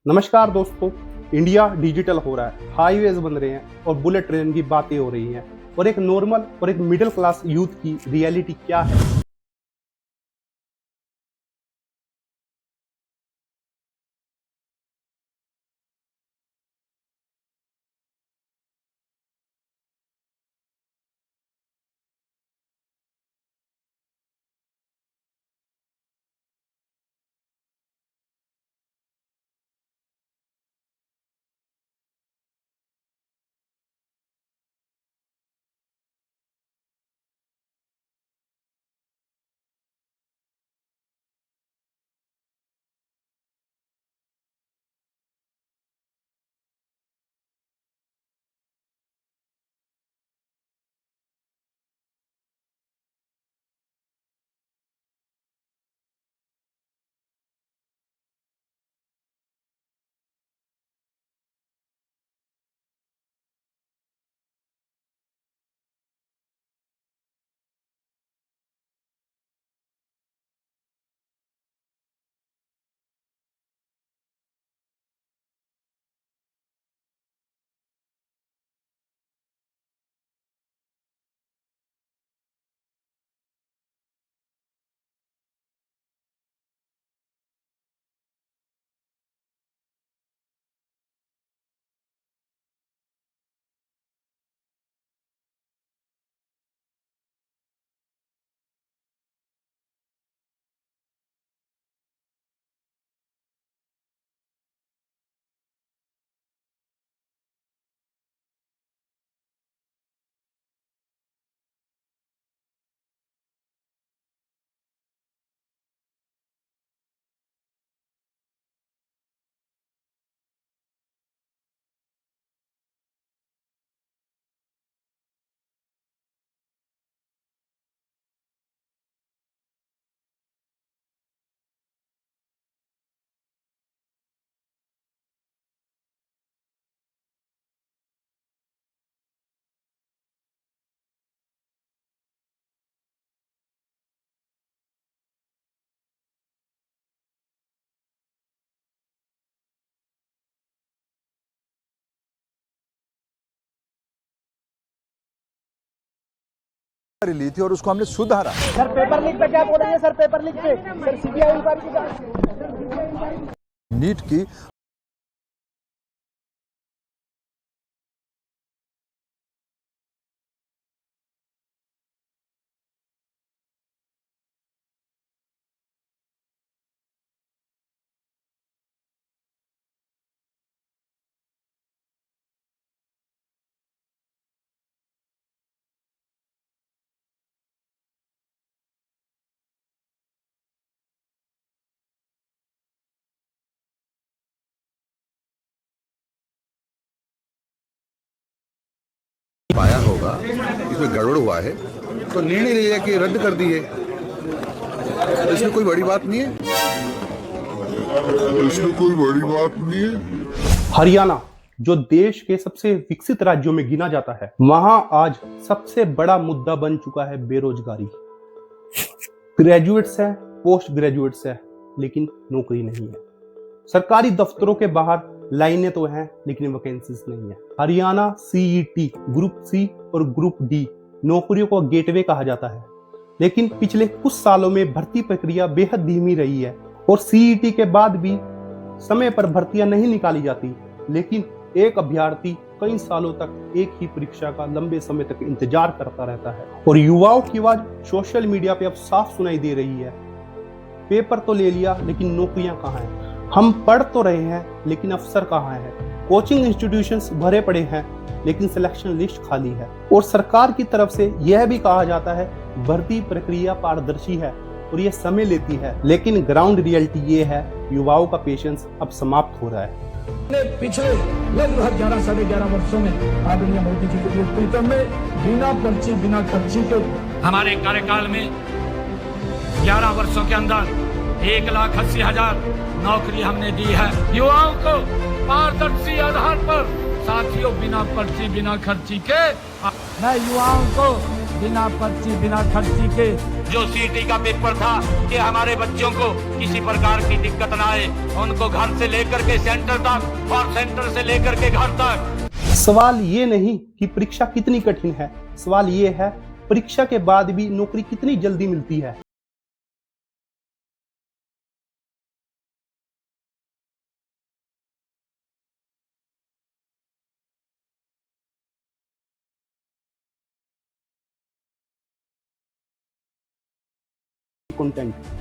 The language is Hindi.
नमस्कार दोस्तों। इंडिया डिजिटल हो रहा है, हाईवेज बन रहे हैं और बुलेट ट्रेन की बातें हो रही हैं और एक नॉर्मल और एक मिडिल क्लास यूथ की रियलिटी क्या है। ली थी और उसको हमने सुधारा। सर पेपर लीक पे क्या बोल रही है? सर पेपर लीक पे सर सीबीआई इंक्वायरी की जांच। नीट की पाया होगा इसमें गड़बड़ हुआ है तो निर्णय लिया कि रद्द कर दिए। इसमें कोई बड़ी बात नहीं है। हरियाणा जो देश के सबसे विकसित राज्यों में गिना जाता है, वहां आज सबसे बड़ा मुद्दा बन चुका है बेरोजगारी। ग्रेजुएट्स है, पोस्ट ग्रेजुएट्स है, लेकिन नौकरी नहीं है। सरकारी दफ्तरों के बाहर लाइनें तो हैं लेकिन वैकेंसीज नहीं है। हरियाणा सीईटी ग्रुप सी और ग्रुप डी नौकरियों को गेटवे कहा जाता है, लेकिन पिछले कुछ सालों में भर्ती प्रक्रिया बेहद धीमी रही है और सीईटी के बाद भी समय पर भर्तियां नहीं निकाली जाती। लेकिन एक अभ्यर्थी कई सालों तक एक ही परीक्षा का लंबे समय तक इंतजार करता रहता है और युवाओं की आवाज सोशल मीडिया पे अब साफ सुनाई दे रही है। पेपर तो ले लिया लेकिन नौकरियां कहाँ हैं? हम पढ़ तो रहे हैं लेकिन अफसर कहाँ है? कोचिंग इंस्टीट्यूशंस भरे पड़े हैं लेकिन सिलेक्शन लिस्ट खाली है। और सरकार की तरफ से यह भी कहा जाता है भर्ती प्रक्रिया पारदर्शी है और यह समय लेती है, लेकिन ग्राउंड रियलिटी ये है युवाओं का पेशेंस अब समाप्त हो रहा है। पिछले लगभग 11-11.5 वर्षों में आदरणीय मोदी जी के नेतृत्व में बिना पर्ची बिना खर्ची के हमारे कार्यकाल में 11 वर्षों के अंदर 1,80,000 नौकरी हमने दी है युवाओं को पारदर्शी आधार पर। साथियों, बिना पर्ची बिना खर्ची के मैं युवाओं को बिना पर्ची बिना खर्ची के जो सीटी का पेपर था कि हमारे बच्चों को किसी प्रकार की दिक्कत ना आए, उनको घर से लेकर के सेंटर तक और सेंटर से लेकर के घर तक। सवाल ये नहीं कि परीक्षा कितनी कठिन है, सवाल ये है परीक्षा के बाद भी नौकरी कितनी जल्दी मिलती है। कंटेंट